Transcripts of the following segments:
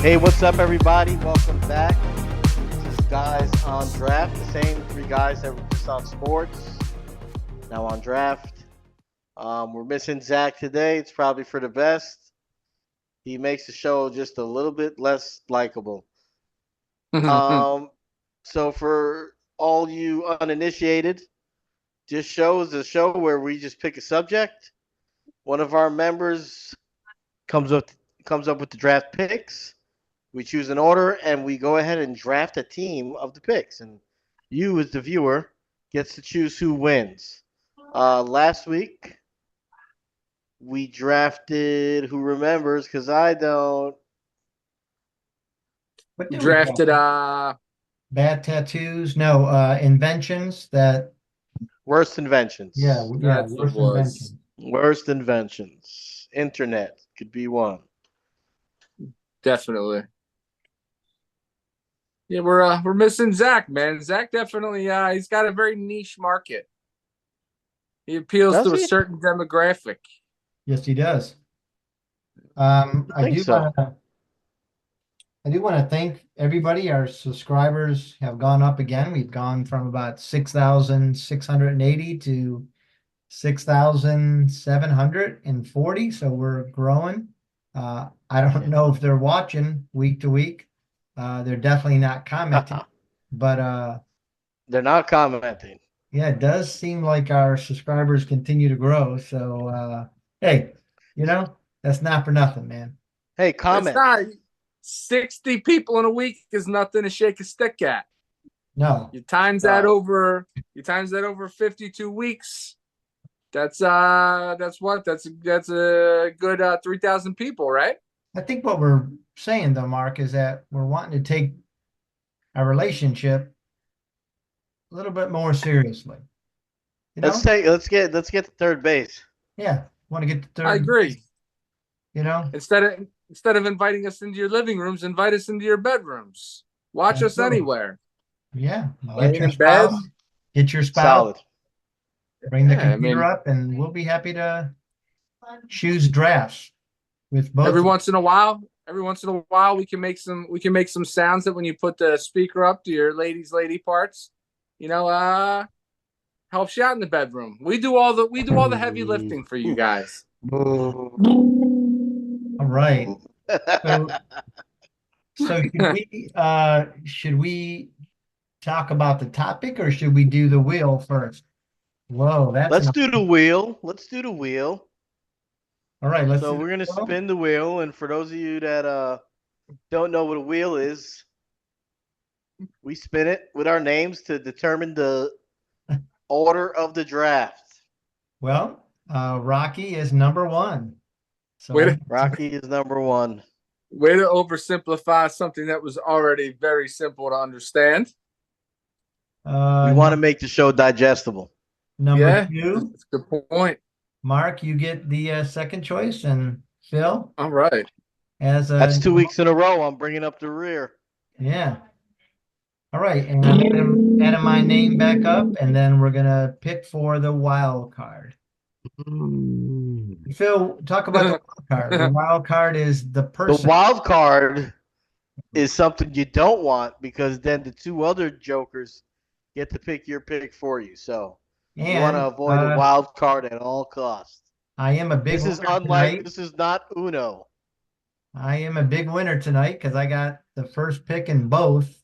Hey, what's up, everybody? Welcome back. This is Guys on Draft. The same three guys that were just on sports, now on draft. We're missing Zach today. It's probably for the best. He makes the show just a little bit less likable. So for all you uninitiated, this show is a show where we just pick a subject. One of our members comes up with the draft picks. We choose an order, and we go ahead and draft a team of the picks. And you, as the viewer, gets to choose who wins. Last week, we drafted, who remembers, because I don't. What did we Drafted bad tattoos? No, inventions that. Worst inventions. Yeah, That's what it worst was. inventions. Worst inventions. Internet could be one. definitely. Yeah, we're missing Zach, man. Zach definitely he's got a very niche market. He appeals Does to a he? certain demographic. Yes, he does. I think so. I do want to thank everybody. Our subscribers have gone up again. We've gone from about 6,680 to 6,740. So we're growing. I don't know if they're watching week to week. They're definitely not commenting, but They're not commenting. yeah, it does seem like our subscribers continue to grow. So hey, that's not for nothing, man. Hey, It's comment. not 60 people in a week is nothing to shake a stick at. No, You times that over 52 weeks. That's a good 3,000 people, right? I think what we're saying though, Mark, is that we're wanting to take our relationship a little bit more seriously. Let's get to third base. Yeah, want to get to third. I agree. Base, Instead of inviting us into your living rooms, invite us into your bedrooms. Watch us Absolutely. anywhere. Yeah, Laying in bed. Get your spouse, Solid. bring the Yeah, computer up, and we'll be happy to choose drafts with both. Every once in a while, we can make some sounds that when you put the speaker up to your lady parts, helps you out in the bedroom. We do all the heavy lifting for you guys. All right. So should we talk about the topic or should we do the wheel first? Whoa, Let's do the wheel. All right. So we're gonna spin the wheel, and for those of you that don't know what a wheel is, we spin it with our names to determine the order of the draft. Well, Rocky is number one. So Rocky is number one. Way to oversimplify something that was already very simple to understand. We want to make the show digestible. Number two. That's a good point. Mark, you get the second choice, and Phil. All right. That's 2 weeks in a row. I'm bringing up the rear. Yeah. All right, and I'm adding my name back up, and then we're gonna pick for the wild card. Phil, talk about the wild card. The wild card is the person. The wild card is something you don't want because then the two other jokers get to pick your pick for you. So you want to avoid a wild card at all costs. I am a big. This is unlike. This is not Uno. I am a big winner tonight because I got the first pick in both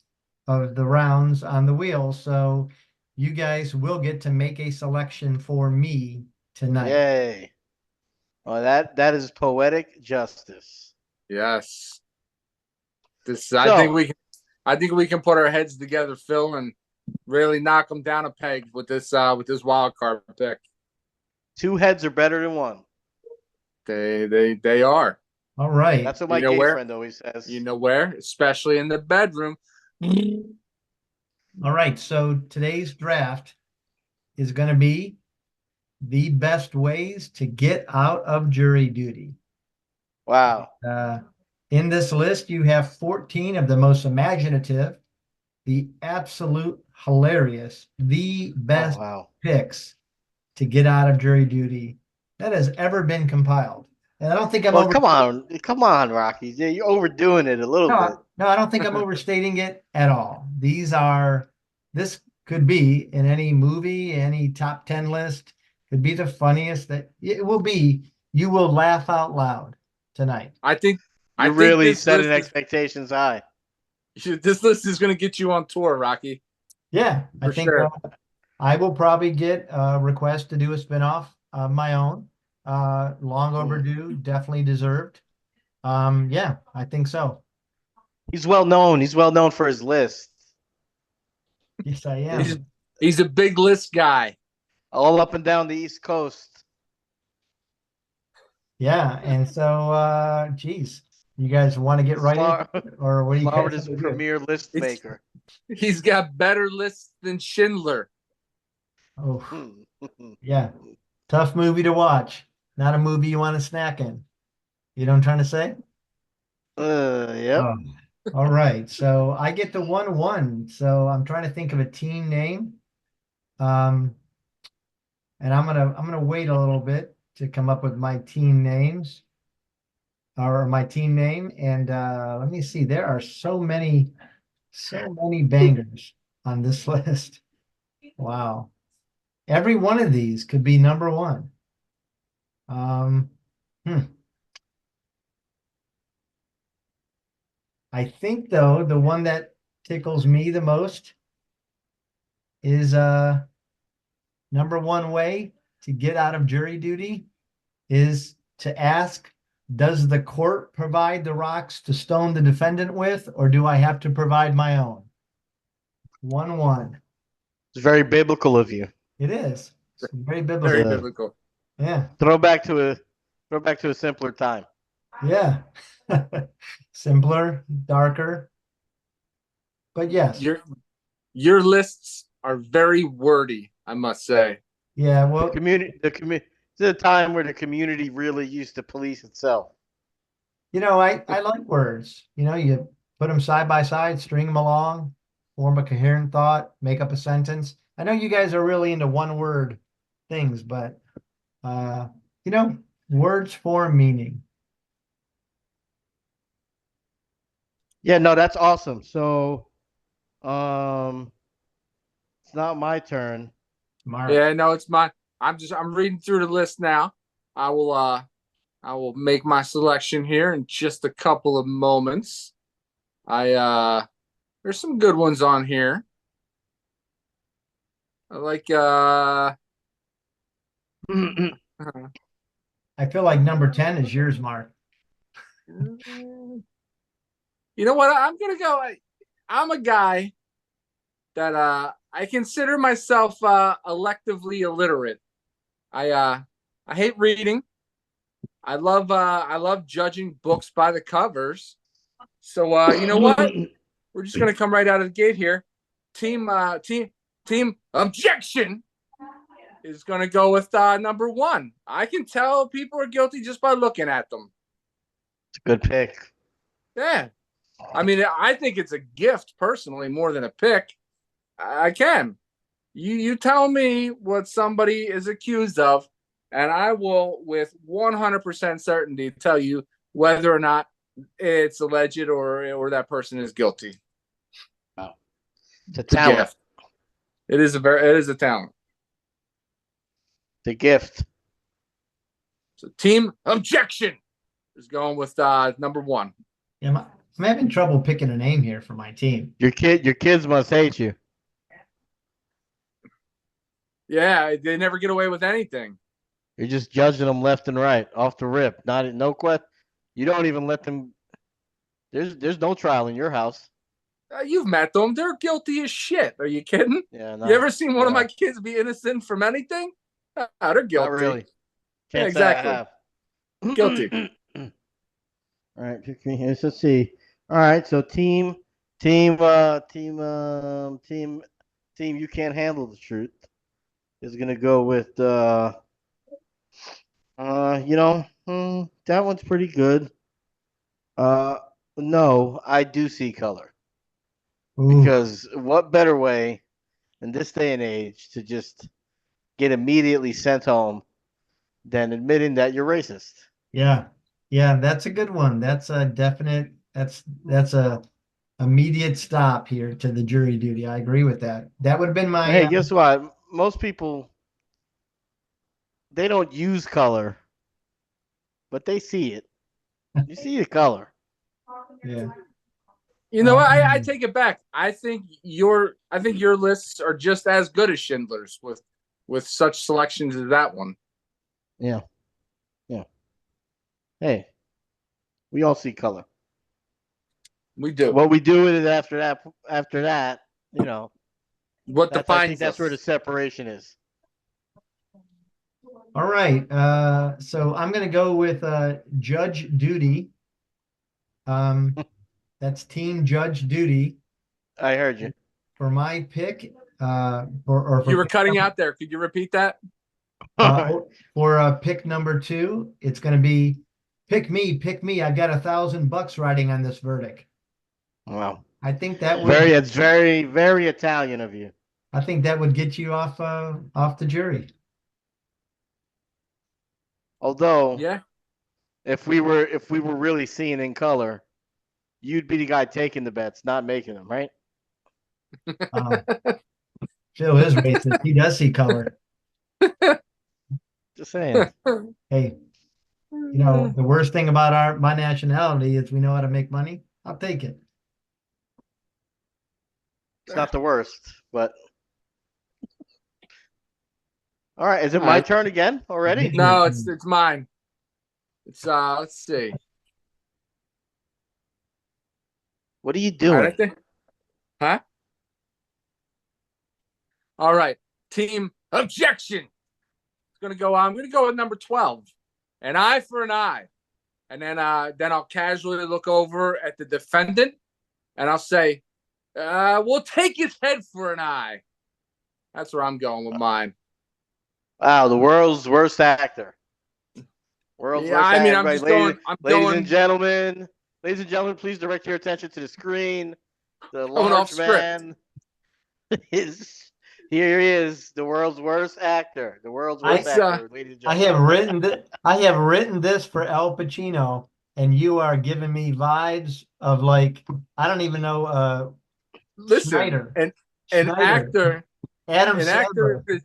of the rounds on the wheel. So you guys will get to make a selection for me tonight. Yay. Oh, that is poetic justice. Yes. I think we can put our heads together, Phil, and really knock them down a peg with this wild card pick. Two heads are better than one. They are. All right. That's what my gay friend always says. You know where? Especially in the bedroom. All right, so today's draft is going to be the best ways to get out of jury duty. Wow. In this list, you have 14 of the most imaginative, the absolute hilarious, the best wow. picks to get out of jury duty that has ever been compiled. And I don't think I'm Well, come on, Rocky. Yeah, you're overdoing it a little bit. No, I don't think I'm overstating it at all. This could be in any movie, any top 10 list, could be the funniest that it will be. You will laugh out loud tonight. I think You're really setting expectations high. This list is going to get you on tour, Rocky. Yeah, I For think sure. I will probably get a request to do a spinoff of my own. Long overdue, definitely deserved. Yeah, I think so. He's well known. He's well known for his list. Yes, I am. He's a big list guy. All up and down the East Coast. Yeah, and so geez, you guys want to get right in, or what do you guys Florida's premier list maker. He's got better lists than Schindler. Oh, yeah. Tough movie to watch. Not a movie you want to snack in. You know what I'm trying to say? Yep. All right. So I get the 1-1. So I'm trying to think of a team name. And I'm gonna wait a little bit to come up with my team names or my team name. And let me see. There are so many bangers on this list. Wow. Every one of these could be number one. I think though the one that tickles me the most is number one way to get out of jury duty is to ask, does the court provide the rocks to stone the defendant with, or do I have to provide my own? 1-1. It's very biblical of you. It is. It's very biblical. Very biblical. Yeah. Throw back to a simpler time. Yeah. Simpler, darker. But yes. Your lists are very wordy, I must say. Yeah, well, it's a time where the community really used to police itself. You know, I like words. You know, you put them side by side, string them along, form a coherent thought, make up a sentence. I know you guys are really into one word things, but you know, words form meaning. Yeah, no, that's awesome. So it's not my turn. Mark. Yeah, no, it's mine. I'm reading through the list now. I will make my selection here in just a couple of moments. There's some good ones on here. I like I feel like number 10 is yours, Mark. You know what? I'm gonna go. I'm a guy that I consider myself electively illiterate. I hate reading. I love judging books by the covers. So you know what? We're just gonna come right out of the gate here. Team objection is gonna go with number one. I can tell people are guilty just by looking at them. It's a good pick. Yeah. I mean, I think it's a gift personally more than a pick. I can. You tell me what somebody is accused of, and I will, with 100% certainty, tell you whether or not it's alleged or that person is guilty. Wow. It's a talent. Gift. It is a talent. The gift. So team objection is going with number one. Yeah, I'm having trouble picking a name here for my team. Your kids must hate you. Yeah, they never get away with anything. You're just judging them left and right, off the rip. No question. You don't even let them. There's no trial in your house. You've met them. They're guilty as shit. Are you kidding? Yeah. No, you ever seen one of my kids be innocent from anything? They're guilty. Not really. Yeah, exactly. Guilty. All right. Let's see. All right. So team Team. You can't handle the truth. Is gonna go with that one's pretty good. Uh, no, I do see color Ooh, because what better way in this day and age to just get immediately sent home than admitting that you're racist? yeah. Yeah, that's a good one. That's a definite, that's a immediate stop here to the jury duty. I agree with that. That would have been my Hey, guess what? Most people they don't use color, but they see it. You see the color. yeah. You know what? I take it back. I think your lists are just as good as Schindler's with such selections as that one. Yeah. Yeah. Hey, we all see color. We do. What we do with it after that, What I think defines that's where the us? separation is. All right. So I'm gonna go with Judge Duty. That's Team Judge Duty I heard you. for my pick. For You were pick cutting number, out there. Could you repeat that? uh, for pick number two, it's gonna be pick me, pick me. I've got $1,000 riding on this verdict. Wow. I think that would It's very, very Italian of you. I think that would get you off the jury. Although, Yeah. if we were really seeing in color, you'd be the guy taking the bets, not making them, right? Uh, Phil is racist. He does see color. Just saying. Hey, the worst thing about my nationality is we know how to make money. I'll take it. It's not the worst, but all right. Is it All my right. turn again already? No, it's mine. It's let's see. What are you All right, I doing? think. Huh? All right. Team objection. It's gonna go. I'm gonna go with number 12. An eye for an eye. And then I'll casually look over at the defendant and I'll say, we'll take his head for an eye. That's where I'm going with mine. Wow, the world's worst actor. World's Yeah, worst I actor. mean, I'm Everybody, just going. I'm ladies and gentlemen, please direct your attention to the screen. The going off large script. man is here. He is the world's worst actor. The world's worst I actor, ladies and I gentlemen. have written this for Al Pacino, and you are giving me vibes of like I don't even know Listen, Schneider. an Schneider. actor, Adam an actor Sandler.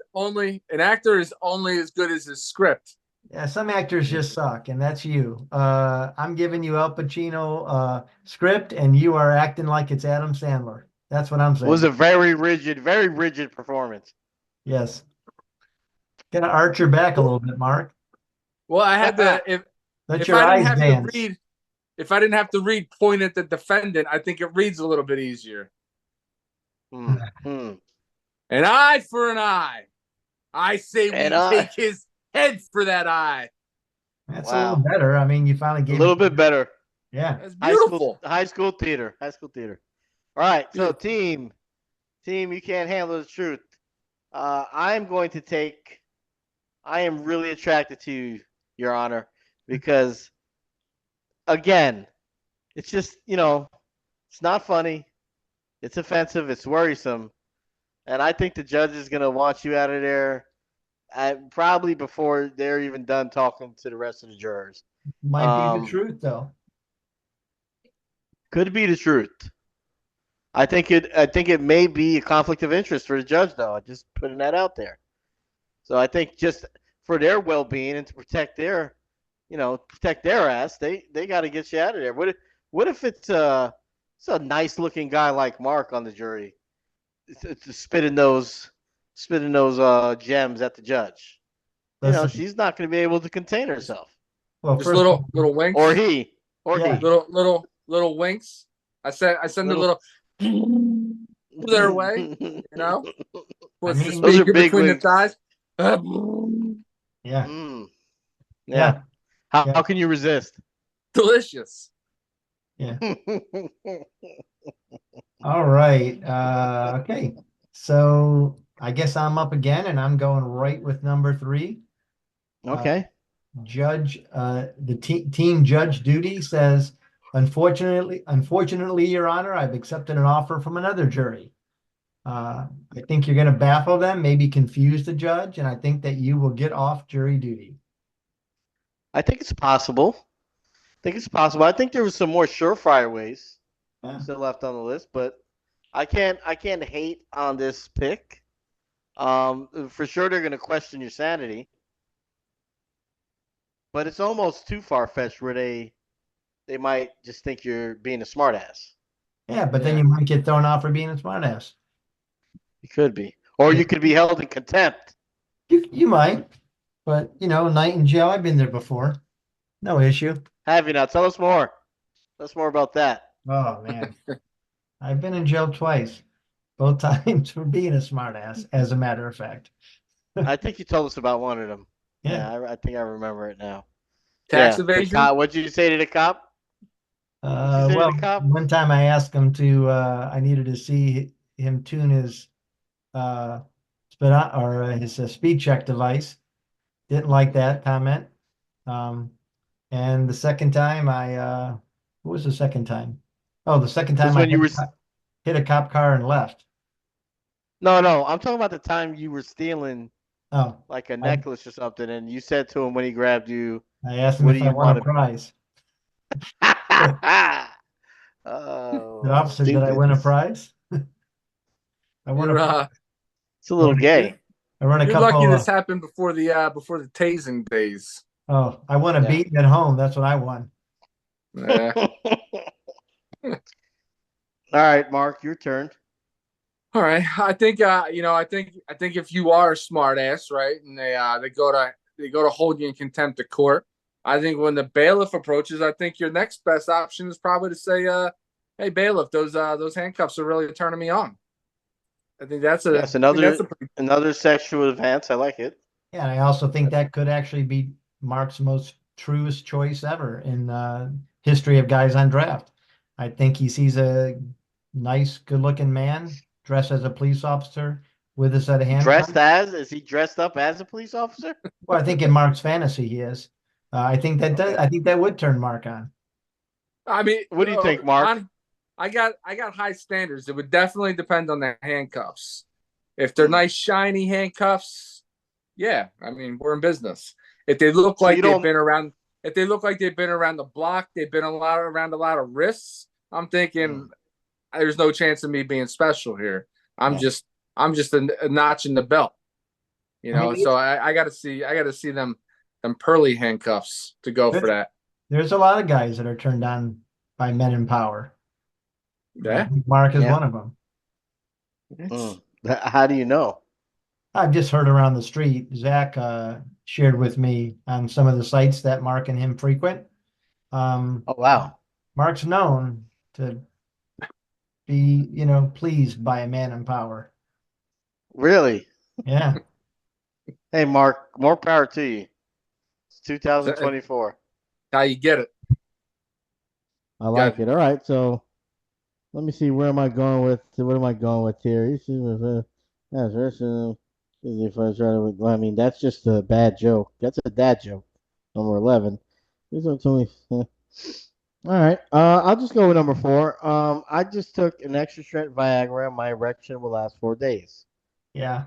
is only as good as his script. Yeah, some actors just suck, and that's you. I'm giving you Al Pacino script, and you are acting like it's Adam Sandler. That's what I'm It was saying. a very rigid performance. Yes. Gotta arch your back a little bit, Mark. Well, I had to Let if your I didn't eyes have to dance. read if I didn't have to read point at the defendant, I think it reads a little bit easier. An eye for an eye. I say And we take his head for that eye. That's a little wow, better. I mean, you finally a gave little it. bit better. Yeah. That's beautiful. High school theater. All right, so Beautiful. team, you can't handle the truth. I'm going to take. I am really attracted to you, Your Honor, because again, it's just it's not funny. It's offensive. It's worrisome, and I think the judge is going to want you out of there probably before they're even done talking to the rest of the jurors. Might be the truth, though. Could be the truth. I think it may be a conflict of interest for the judge, though. Just putting that out there. So I think just for their well-being and to protect their ass, they got to get you out of there. What if it's a nice-looking guy like Mark on the jury, it's spitting those gems at the judge? Listen, She's not going to be able to contain herself, well, Just first, little winks. or he, Yeah. Little winks. I send a little their way, Puts the Those are speaker big between the winks. thighs. yeah, Yeah. How Yeah. can you resist? Delicious. yeah. All right. Okay. So I guess I'm up again, and I'm going right with number three. Uh, Okay. the team judge duty says, unfortunately, Your Honor, I've accepted an offer from another jury. I think you're going to baffle them, maybe confuse the judge, and I think that you will get off jury duty. I think it's possible. I think there was some more surefire ways Yeah. still left on the list, but I can't hate on this pick. For sure they're going to question your sanity, but it's almost too far fetched where they might just think you're being a smartass. Yeah, but then Yeah. you might get thrown off for being a smartass. You could be, or Yeah. you could be held in contempt. You might, but night in jail, I've been there before. No issue. Have you now? Tell us more. Tell us more about that. Oh man. I've been in jail twice, both times for being a smartass, as a matter of fact. I think you told us about one of them. Yeah. Yeah, I think I remember it now. Tax Yeah, the evasion. cop. What'd you say to the cop? What'd you say to Well, the cop? one time I asked him to, I needed to see him tune his, uh, his speed check device. Didn't like that comment. Um, and the second time what was the second time? Oh, the second This time I when you were. hit a cop car and left. No, no. I'm talking about the time you were stealing Oh, like a I, necklace or something, and you said to him when he grabbed you, I asked him "What do if I you won a want prize. to?" The Oh, officer, did I stupid. win a prize? I won a You're prize. It's a little you're, gay. I run a you're lucky couple this happened before the tasing days. I won a Yeah. beating at home. That's what I won. Yeah. All right, Mark, your turn. All right. I think I think if you are a smart ass, right, and they go to hold you in contempt of court, I think when the bailiff approaches, I think your next best option is probably to say, hey bailiff, those handcuffs are really turning me on. Yes, I think that's a another sexual advance. I like it. Yeah, and I also think that could actually be Mark's most truest choice ever in history of guys on draft. I think he sees a nice, good-looking man dressed as a police officer with a set of handcuffs. Dressed as? Is he dressed up as a police officer? Well, I think in Mark's fantasy he is. Okay. I think that would turn Mark on. I mean, What do you think, Mark? I got high standards. It would definitely depend on the handcuffs. If they're Hmm. nice shiny handcuffs, yeah, I mean we're in business. If they look So like you don't. if they look like they've been around the block, they've been around a lot of risks. I'm Hmm. thinking there's no chance of me being special here. I'm Yeah. just I'm just a notch in the belt, I mean, So I got to see them pearly handcuffs to go for that. there's a lot of guys that are turned on by men in power. I Yeah, think Mark is Yeah. one of them. Hmm. How do you know? I've just heard around the street. Zach shared with me on some of the sites that Mark and him frequent. Oh wow. Mark's known to be, pleased by a man in power. Really? Yeah. Hey, Mark. More power to you. It's that's 2024. how you get it. I Got like it. All right, so let me see. Where am I going with? What am I going with here? I mean, that's just a bad joke. That's a dad joke. Number 11. These are only. All right. I'll just go with number 4. I just took an extra strength Viagra. My erection will last 4 days. Yeah.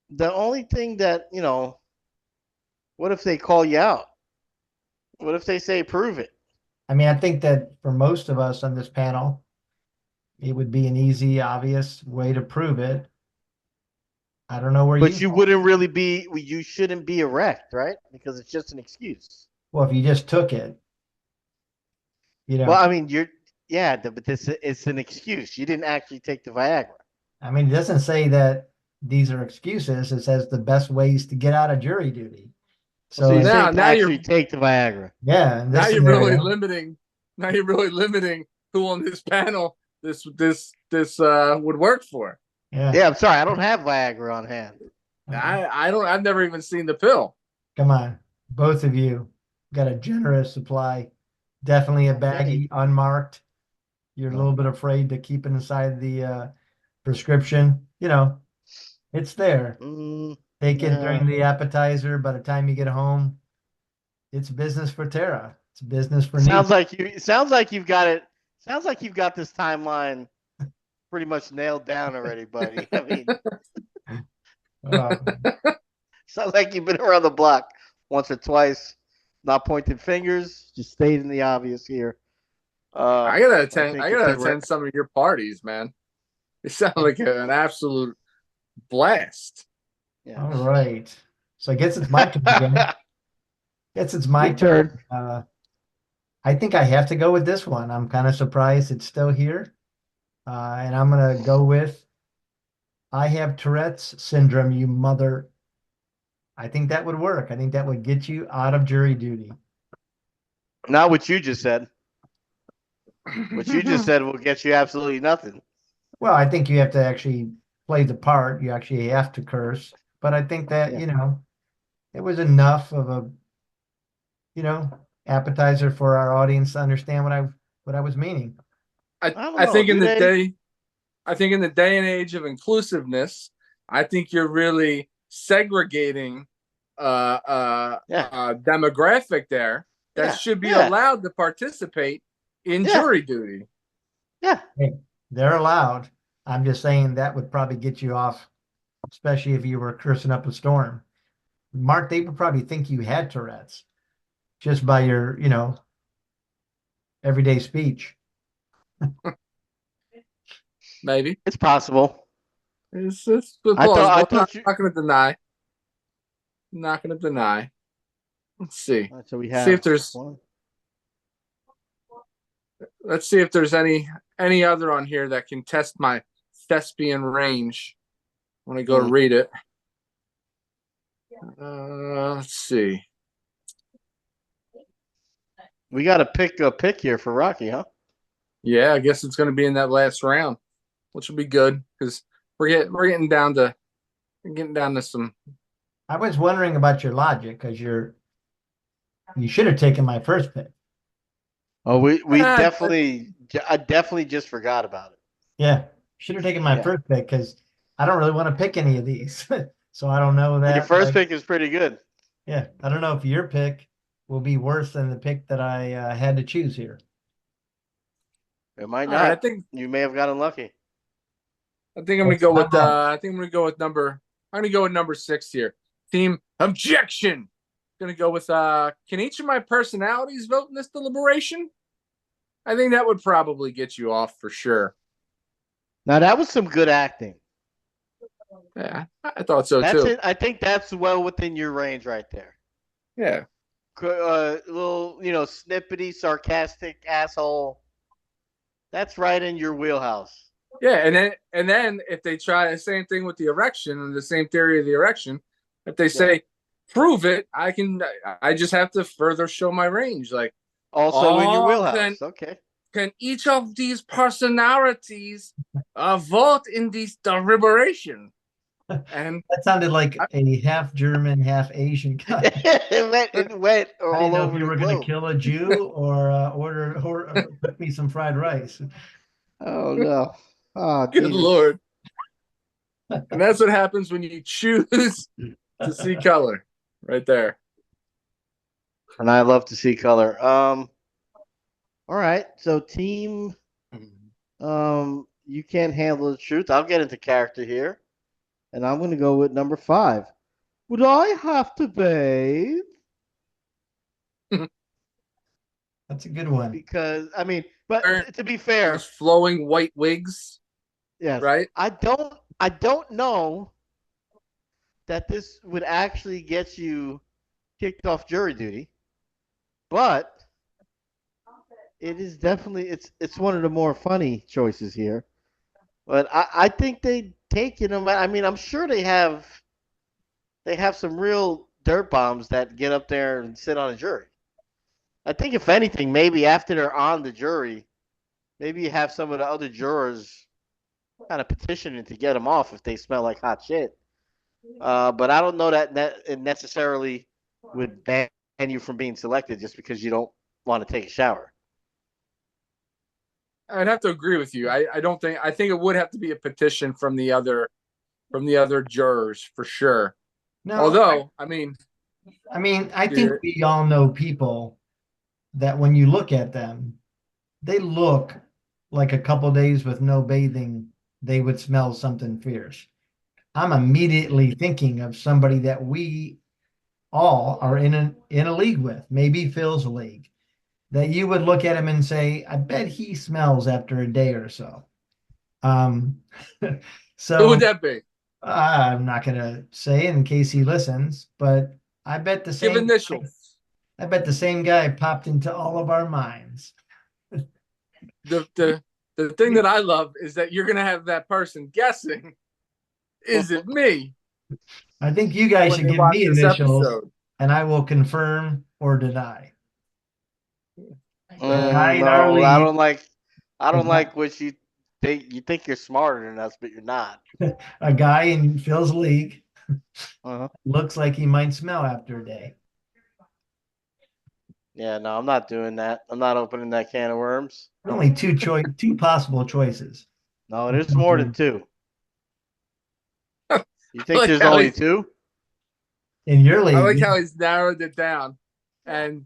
The only thing that what if they call you out? What if they say prove it? I mean, I think that for most of us on this panel, it would be an easy, obvious way to prove it. I don't know where But you you go. wouldn't really be. You shouldn't be erect, right? Because it's just an excuse. Well, if you just took it, Well, I mean, but this it's an excuse. You didn't actually take the Viagra. I mean, it doesn't say that these are excuses. It says the best ways to get out of jury duty. So So, you're saying now to now you're actually take the Viagra. yeah, in now this you're really scenario, limiting. Now you're really limiting who on this panel this would work for. yeah. Yeah, I'm sorry, I don't have Viagra on hand. I don't. I've never even seen the pill. Come on, both of you got a generous supply. Definitely a Okay. baggie, unmarked. you're a little bit afraid to keep it inside the prescription. It's there. Take it during the appetizer. By the time you get home, it's business for Tara. It's business for me. Sounds like you've got it. Sounds like you've got this timeline pretty much nailed down already, buddy. I mean, sounds like you've been around the block once or twice, not pointing fingers, just stating the obvious here. I gotta attend. think I if gotta they were- attend some of your parties, man. It sounds like an absolute blast. Yeah. All right. So I guess it's my turn again. Guess it's my Your turn. turn. I think I have to go with this one. I'm kind of surprised it's still here. And I'm going to go with I have Tourette's syndrome, you mother. I think that would work. I think that would get you out of jury duty. Not what you just said. What you just said will get you absolutely nothing. Well, I think you have to actually play the part. You actually have to curse. But I think that, Yeah. it was enough of a, appetizer for our audience to understand what I was meaning. don't I know, think in do the they? day, I think in the day and age of inclusiveness, I think you're really segregating demographic there that Yeah, should be yeah. allowed to participate in Yeah. jury duty. Yeah. Hey, they're allowed. I'm just saying that would probably get you off, especially if you were cursing up a storm. Mark, they would probably think you had Tourette's just by your, everyday speech. Maybe It's possible. it's I plausible. thought you. Not going to deny. Not going to deny. Let's see. All right, so we See if have there's. one. Let's see if there's any other on here that can test my thespian range when I go to read it. Let's see. We got to pick a pick here for Rocky, huh? Yeah, I guess it's going to be in that last round, which will be good because we're getting down to some. I was wondering about your logic because you should have taken my first pick. Oh, we Ah, I definitely just forgot about it. Yeah, should have taken my first pick because I don't really want to pick any of these. So I don't know that. Your first pick is pretty good. Yeah, I don't know if your pick will be worse than the pick that I had to choose here. It might All not. right, I think You may have gotten lucky. I'm going to go with I think I'm going to go with number. I'm going to go with number 6 here. Team objection. Going to go with can each of my personalities vote in this deliberation? I think that would probably get you off for sure. Now that was some good acting. Yeah, I thought so That's too. it. I think that's well within your range right there. Yeah. Little, snippety, sarcastic asshole. That's right in your wheelhouse. Yeah, and then if they try the same thing with the erection and the same theory of the erection, if they say prove it, I just have to further show my range. Like Also in your wheelhouse. Okay. Can each of these personalities vote in this deliberation? And that sounded like a half German, half Asian guy. it went all I didn't know over if you were going to kill a Jew or cook me some fried rice. Oh no! Oh, good Lord! And that's what happens when you choose to see color, right there. And I love to see color. All right. So team, you can't handle the truth. I'll get into character here. And I'm going to go with number 5. Would I have to bathe? That's a good one. Because, but to be fair. Those flowing white wigs. Yes. Right? I don't know that this would actually get you kicked off jury duty. But it is definitely, it's one of the more funny choices here. But I think they take it. I'm sure they have some real dirt bombs that get up there and sit on a jury. I think if anything, maybe after they're on the jury, maybe you have some of the other jurors kind of petitioning to get them off if they smell like hot shit. But I don't know that it necessarily would ban you from being selected just because you don't want to take a shower. I'd have to agree with you. I don't think I think it would have to be a petition from the other jurors for sure. No, Although, I mean, I think we all know people that when you look at them, they look like a couple days with no bathing, they would smell something fierce. I'm immediately thinking of somebody that we all are in a league with, maybe Phil's league, that you would look at him and say, I bet he smells after a day or so. who So would that be? I'm not gonna say in case he listens, but I bet the Give same initials. I bet the same guy popped into all of our minds. The thing that I love is that you're gonna have that person guessing, is it me? I think you guys When should they give watch me this initials episode. and I will confirm or deny. Guy in our No, league, I a don't guy, like what you think. You think you're smarter than us, but you're not. a guy in Phil's league Uh-huh. looks like he might smell after a day. Yeah, no, I'm not doing that. I'm not opening that can of worms. Only two possible choices. No, there's more than two. You think like there's how only he's- two? In your league, I like how he's narrowed it down, and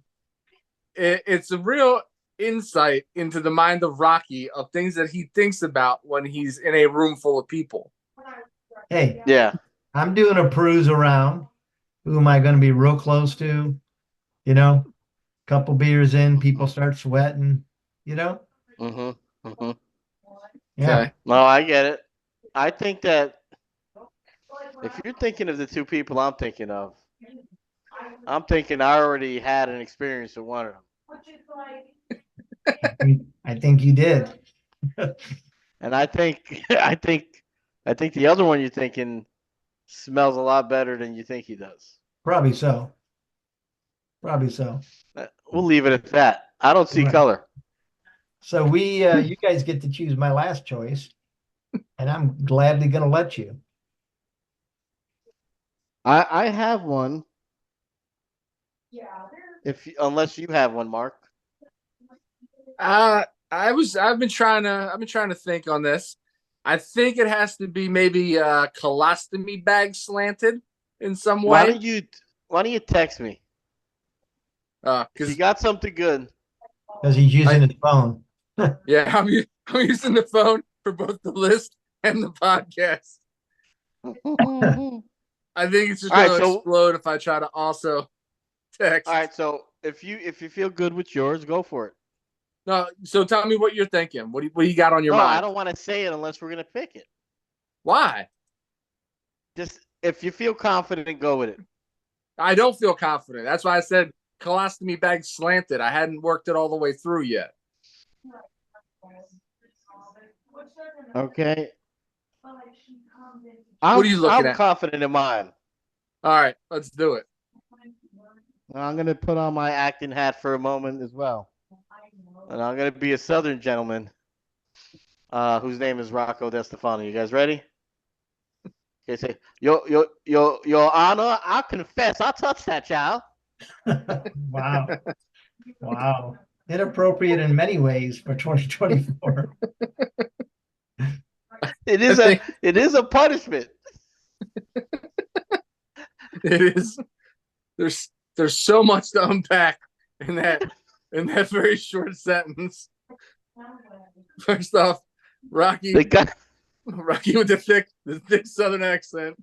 it's a real insight into the mind of Rocky of things that he thinks about when he's in a room full of people. hey, Yeah. I'm doing a peruse around. Who am I going to be real close to? You know, couple beers in, people start sweating, you know? Mm-hmm. Mm-hmm. Yeah. Okay. No, I get it. I think that if you're thinking of the two people I'm thinking of, I'm thinking I already had an experience with one of them. I think you did. And I think I think the other one you're thinking smells a lot better than you think he does. Probably so. Probably so. We'll leave it at that. I don't see Right. color. So you guys get to choose my last choice, and I'm gladly going to let you. I have one. Unless you have one, Mark. I've been trying to think on this. I think it has to be maybe colostomy bag slanted in some Why way. don't you text me? If you Because got something good. Because he's using his phone. yeah, I'm using the phone for both the list and the podcast. I think it's just All right, going to so- explode if I try to also text. All right, so if you feel good with yours, go for it. No, so tell me what you're thinking. What do you got on your No, mind? I don't want to say it unless we're gonna pick it. Why? Just if you feel confident, go with it. I don't feel confident. That's why I said colostomy bag slanted. I hadn't worked it all the way through yet. Okay. What are you looking I'm at? confident in mine. All right, let's do it. I'm gonna put on my acting hat for a moment as well, and I'm gonna be a Southern gentleman, whose name is Rocco DeStefano. You guys ready? Okay, say your Honor, I confess, I touched that child. Wow. Wow. Inappropriate in many ways for 2024. It I is a punishment. It is. There's so much to unpack in that very short sentence. First off, Rocky They got with the thick Southern accent.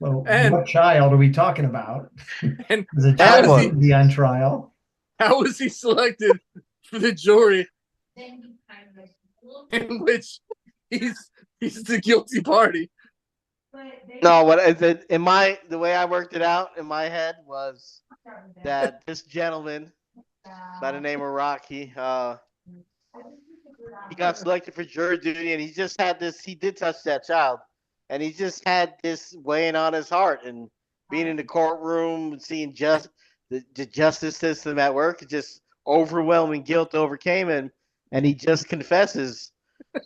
Well, And- what child are we talking about? And Is a how child was he- to be on trial? how was he selected for the jury in which he's the guilty party? no. What is it? The way I worked it out in my head was that this gentleman by the name of Rocky, he got selected for jury duty, and he just had this. He did touch that child, and he just had this weighing on his heart, and being in the courtroom and seeing the justice system at work, just overwhelming guilt overcame him, and he just confesses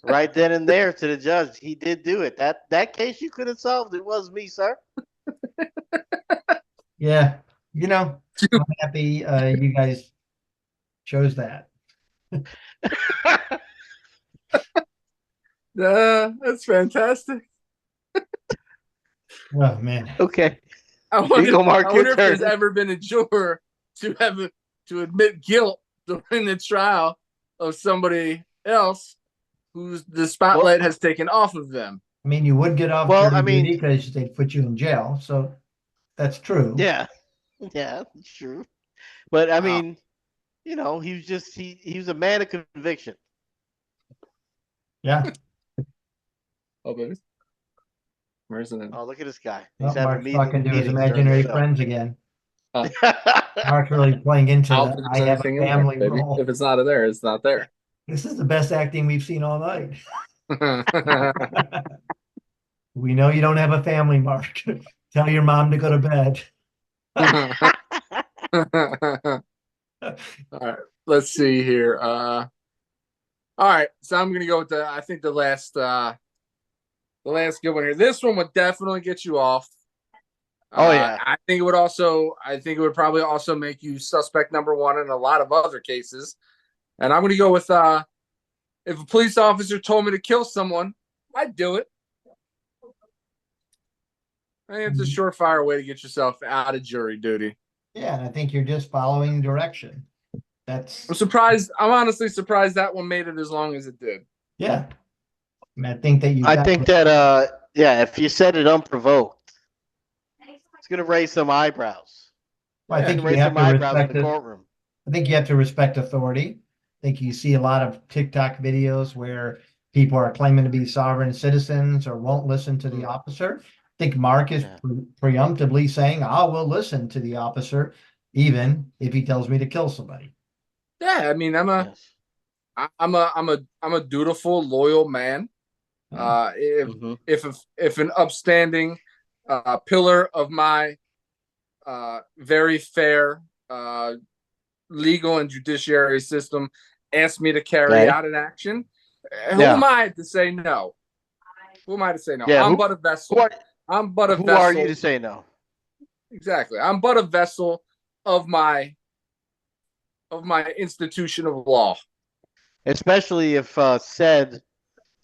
right then and there to the judge. He did do it. That case you could have solved. It was me, sir. Yeah. I'm happy you guys chose that. That's fantastic. Oh man. Okay. I Here you go, Mark. I Your wonder if there's turn. ever been a juror to admit guilt during the trial of somebody else whose the spotlight has taken off of them. I mean, you would get off Well, jury I mean- duty because they'd put you in jail. So that's true. Yeah. Yeah, it's true. But I Wow. mean, he was just he was a man of conviction. Yeah. Oh, baby. Where's it? Oh, look at this guy. Well, He's having Mark's talking to his meetings during the imaginary show. friends again. Uh, Mark's really playing into I'll the put I have a anything in there, family baby. role. If it's not there, it's not there. This is the best acting we've seen all night. We know you don't have a family, Mark. Tell your mom to go to bed. All right, let's see here. All right, so I'm gonna go with I think the last good one here. This one would definitely get you off. Oh, yeah. I think it would probably also make you suspect number one in a lot of other cases. And I'm gonna go with if a police officer told me to kill someone, I'd do it. I think it's a surefire way to get yourself out of jury duty. Yeah, and I think you're just following direction. I'm surprised. I'm honestly surprised that one made it as long as it did. Yeah. I mean, I think that I think that if you said it unprovoked, it's gonna raise some eyebrows. Well, I think It's you gonna raise have some to eyebrows in respect the it. courtroom. I think you have to respect authority. I think you see a lot of TikTok videos where people are claiming to be sovereign citizens or won't listen to the officer. I think Mark is preemptively saying, I will listen to the officer, even if he tells me to kill somebody. Yeah, I mean, I'm a dutiful, loyal man. If an upstanding pillar of my very fair legal and judiciary system asks me to carry out an action, who am I to say no? Who am I to say no? Yeah, I'm but a vessel. I'm but a Who vessel. are you to say no? Exactly. I'm but a vessel of my institution of law. Especially if said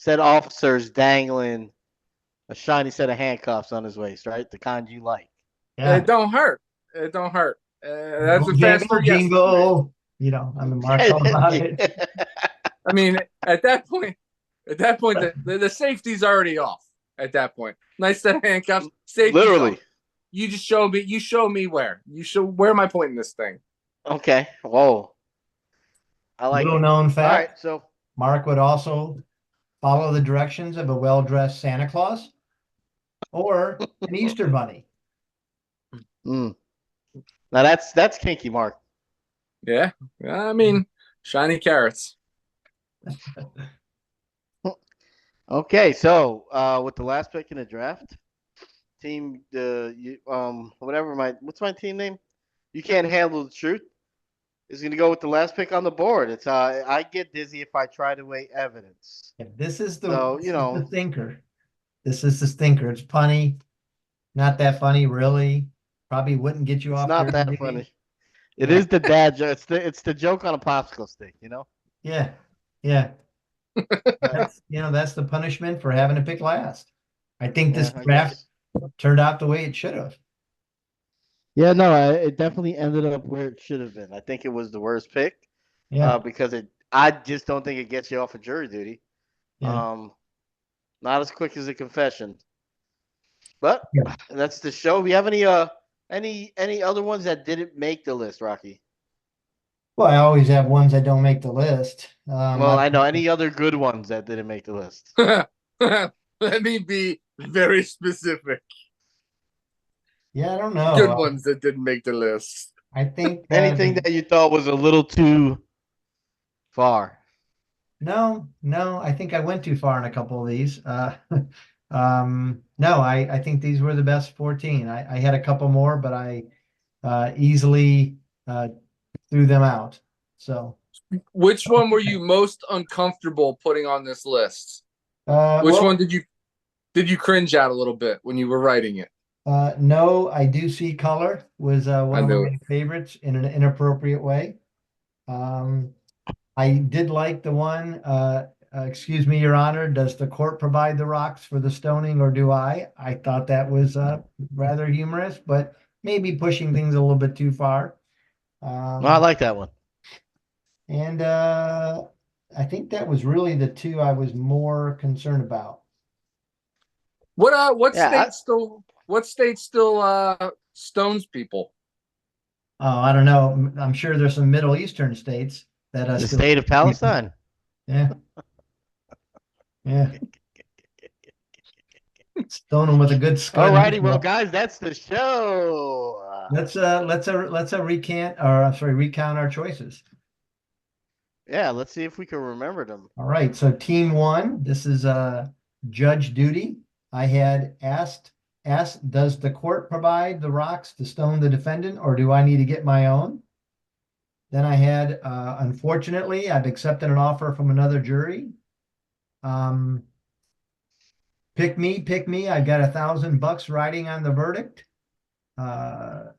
officer's dangling a shiny set of handcuffs on his waist, right? The kind you like. Yeah. It don't hurt. It don't hurt. That's a faster jingle. You know, I'm the Mark about it. I mean, at that point, the safety's already off. At that point, nice set of handcuffs. Safety. Literally. Off. You just show me. You show me where. Where am I pointing this thing? Okay. Whoa. I like Little it. known fact. All right. So Mark would also follow the directions of a well-dressed Santa Claus or an Easter bunny. now that's kinky, Mark. Yeah. I mean, shiny carrots. Okay, so with the last pick in the draft, team what's my team name? You Can't Handle the Truth is going to go with the last pick on the board. It's I get dizzy if I try to weigh evidence. Yeah, this is the the stinker. This is the stinker. It's punny, not that funny, really. Probably wouldn't get you off. It's not that funny. It is the dad joke. It's the joke on a popsicle stick, you know. Yeah, yeah. That's the punishment for having to pick last. I think this draft turned out the way it should have. Yeah, no, it definitely ended up where it should have been. I think it was the worst pick. Yeah. Because I just don't think it gets you off of jury duty. Yeah. Not as quick as a confession. But that's the show. We have any other ones that didn't make the list, Rocky? Well, I always have ones that don't make the list. Well, I know any other good ones that didn't make the list. Let me be very specific. Yeah, I don't know. Good ones that didn't make the list. I think anything that you thought was a little too far. No, I think I went too far in a couple of these. No, I think these were the best 14. I had a couple more, but I easily threw them out. So, which one were you most uncomfortable putting on this list? Which one did you cringe at a little bit when you were writing it? No, I Do See Color was one of my favorites in an inappropriate way. I did like the one excuse me, Your Honor, does the court provide the rocks for the stoning or do I? I thought that was rather humorous, but maybe pushing things a little bit too far. Well, I like that one. And I think that was really the two I was more concerned about. What Yeah, state still stones people? Oh, I don't know. I'm sure there's some Middle Eastern states that the still. state of Palestine. Yeah. Yeah. Stone them with a good scud. Alrighty, well, guys, that's the show. Let's recant or I'm sorry, recount our choices. Yeah, let's see if we can remember them. All right, so team one, this is Judge Duty. I had asked, does the court provide the rocks to stone the defendant, or do I need to get my own? Then I had, unfortunately, I've accepted an offer from another jury. Pick me. I've got $1,000 riding on the verdict. I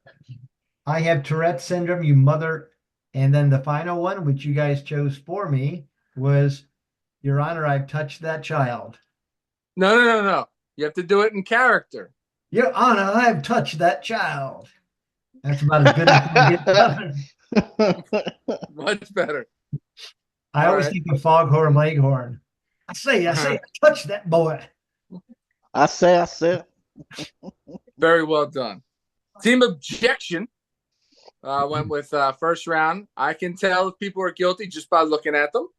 have Tourette's syndrome, you mother. And then the final one, which you guys chose for me, was, Your Honor, I've touched that child. No. You have to do it in character. Your Honor, I've touched that child. That's about as good as I get done. Much better. I All always right. think of Foghorn Leghorn. I say, I touched that boy. I say. Very well done. Team Objection went with first round. I can tell if people are guilty just by looking at them.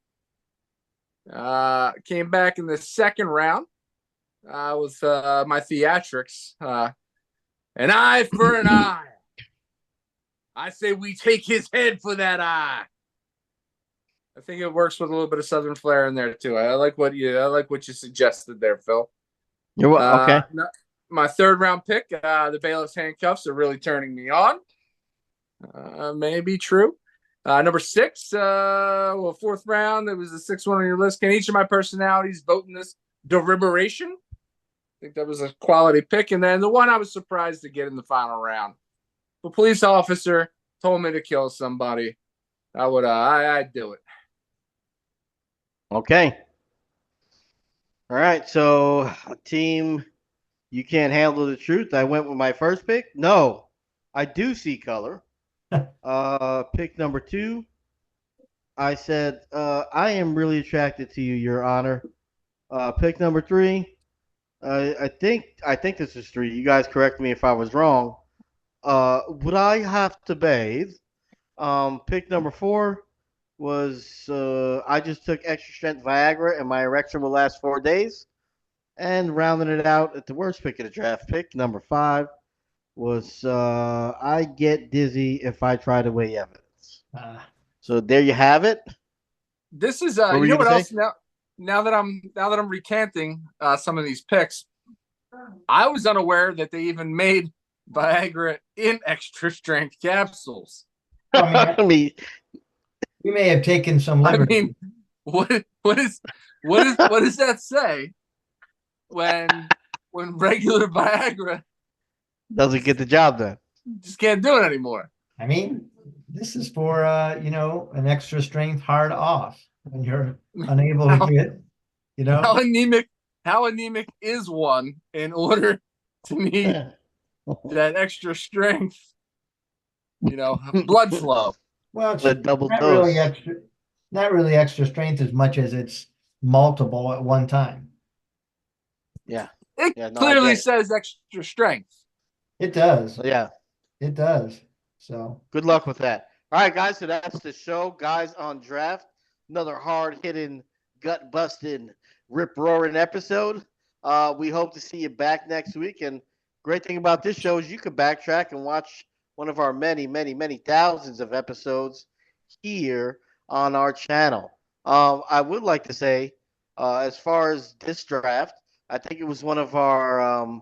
Came back in the second round with my theatrics. An eye for an eye. I say we take his head for that eye. I think it works with a little bit of Southern flair in there too. I like what you suggested there, Phil. You're okay. My third round pick, the bailiff's handcuffs are really turning me on. Maybe true. Number 6, fourth round. It was the 6th one on your list. Can each of my personalities vote in this deliberation? I think that was a quality pick. And then the one I was surprised to get in the final round. If a police officer told me to kill somebody, I'd do it. Okay. All right. So, team, you can't handle the truth. I went with my first pick. No, I do see color. Pick number 2. I said, I am really attracted to you, Your Honor. Pick number 3. I think this is 3. You guys correct me if I was wrong. Would I have to bathe? Pick number 4 was I just took extra strength Viagra and my erection will last 4 days. And rounding it out at the worst pick of the draft, pick number 5 was I get dizzy if I try to weigh evidence. So there you have it. This is What were you know you what gonna else say? now that I'm recanting some of these picks. I was unaware that they even made Viagra in extra strength capsules. I I mean, we may have taken some I liberty. mean, what does that say when regular Viagra doesn't get the job done. just can't do it anymore? I mean, this is for an extra strength hard off when you're unable to get, How anemic is one in order to need that extra strength, blood flow. Well, it's The double not dose. not really extra strength as much as it's multiple at one time. Yeah. It Yeah, no, clearly says extra strength. It does. Yeah. It does. So Good luck with that. All right, guys. So that's the show, guys on draft. Another hard-hitting, gut-busting, rip-roaring episode. We hope to see you back next week. And great thing about this show is you can backtrack and watch one of our many, many, many thousands of episodes here on our channel. I would like to say, as far as this draft, I think it was one of our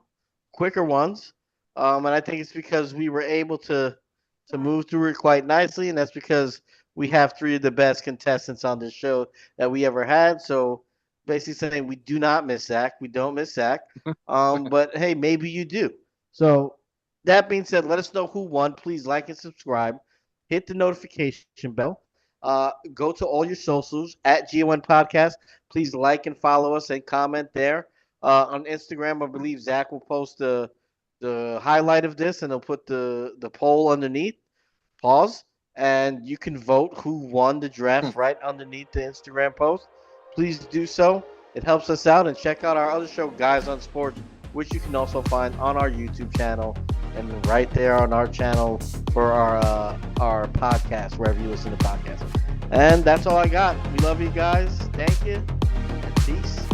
quicker ones. And I think it's because we were able to move through it quite nicely, and that's because we have 3 of the best contestants on this show that we ever had. So basically saying we do not miss Zach. We don't miss Zach. But hey, maybe you do. So that being said, let us know who won. Please like and subscribe. Hit the notification bell. Go to all your socials at GON Podcast. Please like and follow us and comment there. On Instagram, I believe Zach will post the highlight of this and he'll put the poll underneath. Pause. And you can vote who won the draft right underneath the Instagram post. Please do so. It helps us out. And check out our other show, Guys on Sports, which you can also find on our YouTube channel and right there on our channel for our podcast, wherever you listen to podcasts. And that's all I got. We love you guys. Thank you. And peace.